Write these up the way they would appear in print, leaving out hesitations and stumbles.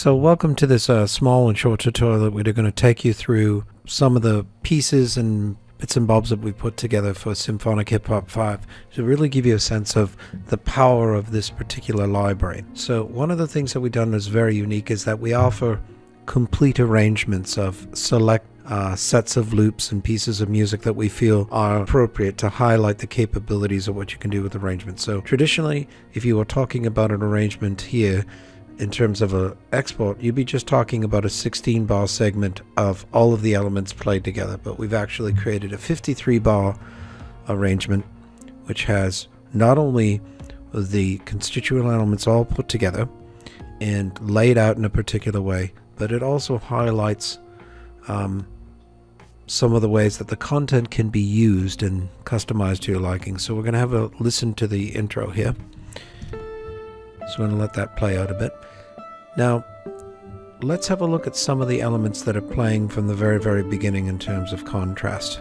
So welcome to this small and short tutorial that we're going to take you through some of the pieces and bits and bobs that we put together for Symphonic Hip Hop 5 to really give you a sense of the power of this particular library. So one of the things that we've done that's very unique is that we offer complete arrangements of select sets of loops and pieces of music that we feel are appropriate to highlight the capabilities of what you can do with arrangements. So traditionally, if you were talking about an arrangement here, in terms of an export, you'd be just talking about a 16-bar segment of all of the elements played together, but we've actually created a 53-bar arrangement which has not only the constituent elements all put together and laid out in a particular way, but it also highlights some of the ways that the content can be used and customized to your liking. So we're going to have a listen to the intro here. So I'm going to let that play out a bit. Now, let's have a look at some of the elements that are playing from the very beginning in terms of contrast.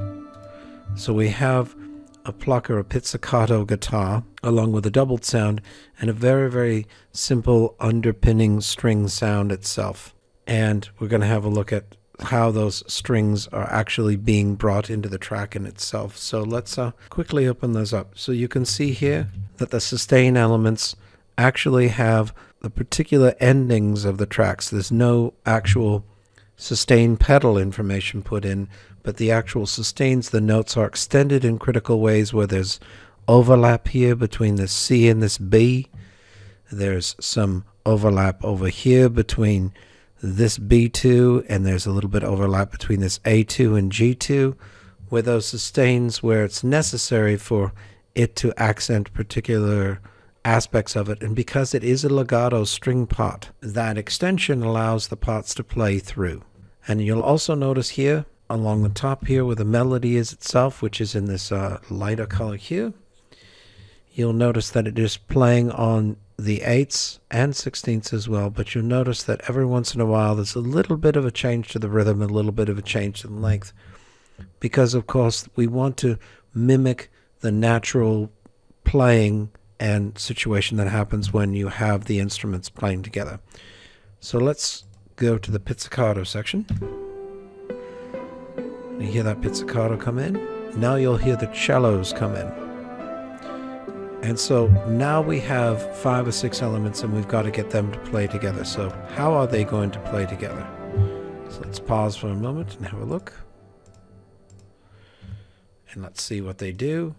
So we have a pluck or a pizzicato guitar along with a doubled sound and a very simple underpinning string sound itself. And we're going to have a look at how those strings are actually being brought into the track in itself. So let's quickly open those up. So you can see here that the sustain elements actually have the particular endings of the tracks. There's no actual sustain pedal information put in, but the actual sustains, the notes are extended in critical ways where there's overlap here between this C and this B. There's some overlap over here between this B2, and there's a little bit overlap between this A2 and G2, where those sustains where it's necessary for it to accent particular aspects of it. And because it is a legato string part, that extension allows the parts to play through. And you'll also notice here along the top here where the melody is itself, which is in this lighter color here, you'll notice that it is playing on the 8ths and 16ths as well, but you'll notice that every once in a while there's a little bit of a change to the rhythm, a little bit of a change to the length, because of course we want to mimic the natural playing and situation that happens when you have the instruments playing together. So let's go to the pizzicato section. You hear that pizzicato come in. Now you'll hear the cellos come in. And so now we have 5 or 6 elements and we've got to get them to play together. So how are they going to play together? So let's pause for a moment and have a look. And let's see what they do.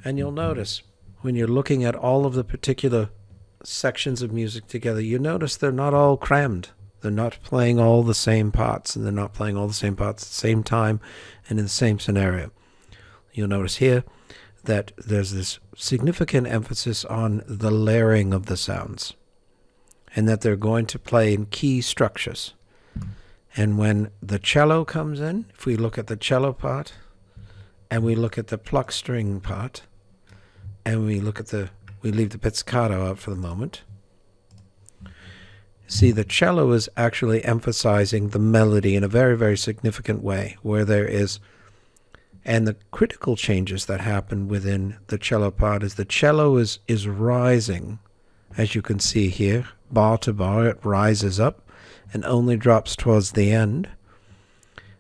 And you'll notice when you're looking at all of the particular sections of music together, you notice they're not all crammed. They're not playing all the same parts, and they're not playing all the same parts at the same time and in the same scenario. You'll notice here that there's this significant emphasis on the layering of the sounds, and that they're going to play in key structures. And when the cello comes in, if we look at the cello part, and we look at the pluck string part, and we leave the pizzicato out for the moment. See, the cello is actually emphasizing the melody in a very significant way, where there is, and the critical changes that happen within the cello part is the cello is rising, as you can see here, bar to bar, it rises up and only drops towards the end.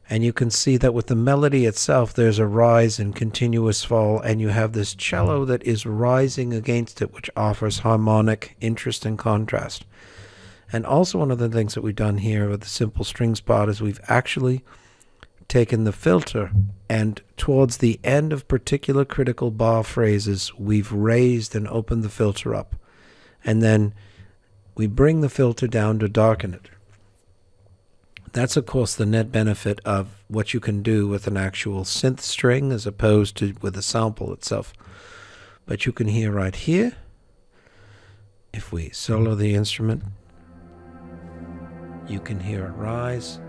And you can see that with the melody itself, there's a rise and continuous fall, and you have this cello that is rising against it, which offers harmonic interest and contrast. And also one of the things that we've done here with the simple strings part is we've actually taken the filter, and towards the end of particular critical bar phrases, we've raised and opened the filter up. And then we bring the filter down to darken it. That's, of course, the net benefit of what you can do with an actual synth string as opposed to with a sample itself. But you can hear right here, if we solo the instrument, you can hear it rise,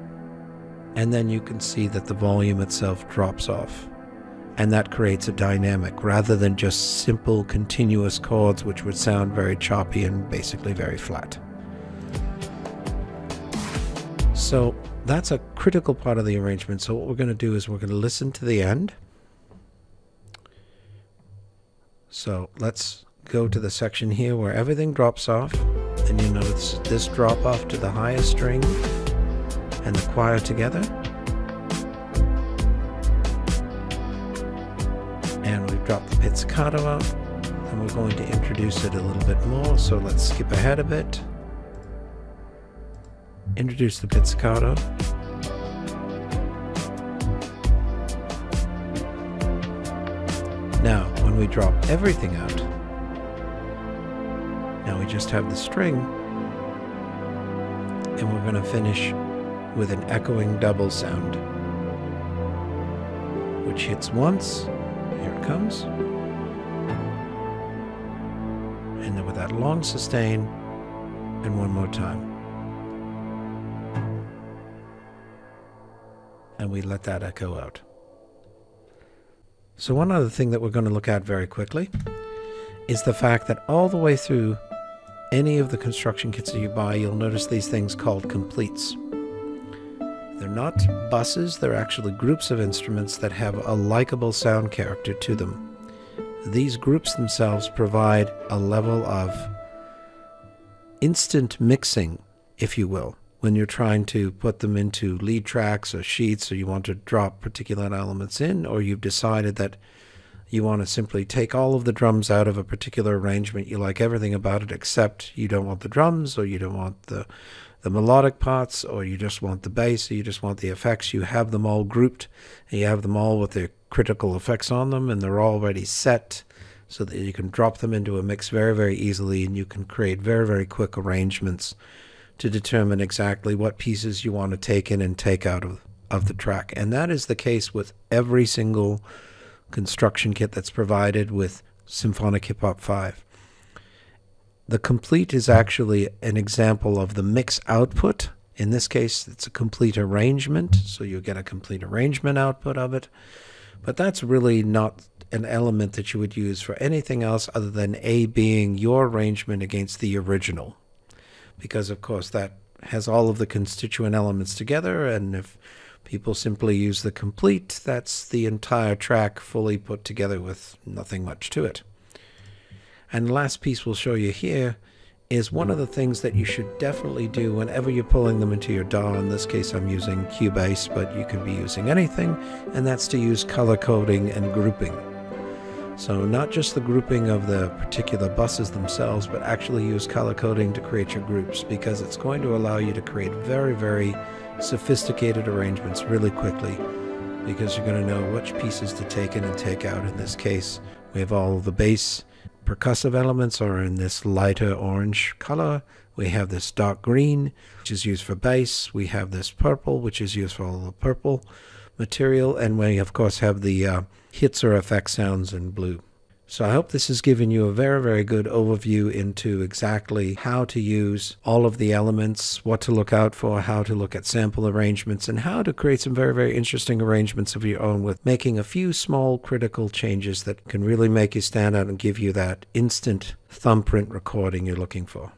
and then you can see that the volume itself drops off. And that creates a dynamic rather than just simple continuous chords, which would sound very choppy and basically very flat. So that's a critical part of the arrangement. So what we're going to do is we're going to listen to the end. So let's go to the section here where everything drops off, and you notice this drop off to the highest string and the choir together. And we've dropped the pizzicato out, and we're going to introduce it a little bit more, so let's skip ahead a bit. Introduce the pizzicato. Now, when we drop everything out, now we just have the string, and we're going to finish with an echoing double sound, which hits once, here it comes, and then with that long sustain, and one more time. And we let that echo out. So one other thing that we're going to look at very quickly is the fact that all the way through any of the construction kits that you buy, you'll notice these things called completes. They're not buses, they're actually groups of instruments that have a likable sound character to them. These groups themselves provide a level of instant mixing, if you will, when you're trying to put them into lead tracks or sheets, or you want to drop particular elements in, or you've decided that you want to simply take all of the drums out of a particular arrangement. You like everything about it except you don't want the drums, or you don't want the melodic parts, or you just want the bass, or you just want the effects. You have them all grouped, and you have them all with their critical effects on them, and they're already set so that you can drop them into a mix very, very easily, and you can create very, very quick arrangements to determine exactly what pieces you want to take in and take out of the track. And that is the case with every single construction kit that's provided with Symphonic Hip Hop 5. The complete is actually an example of the mix output. In this case, it's a complete arrangement, so you get a complete arrangement output of it. But that's really not an element that you would use for anything else other than A being your arrangement against the original. Because, of course, that has all of the constituent elements together, and if people simply use the complete, that's the entire track fully put together with nothing much to it. And the last piece we'll show you here is one of the things that you should definitely do whenever you're pulling them into your DAW. In this case, I'm using Cubase, but you can be using anything, and that's to use color coding and grouping. So not just the grouping of the particular buses themselves, but actually use color coding to create your groups, because it's going to allow you to create very, very sophisticated arrangements really quickly, because you're going to know which pieces to take in and take out. In this case, we have all the bass percussive elements are in this lighter orange color. We have this dark green, which is used for bass. We have this purple, which is used for all the purple material, and we of course have the hits or effect sounds in blue. So I hope this has given you a very, very good overview into exactly how to use all of the elements, what to look out for, how to look at sample arrangements, and how to create some very, very interesting arrangements of your own with making a few small critical changes that can really make you stand out and give you that instant thumbprint recording you're looking for.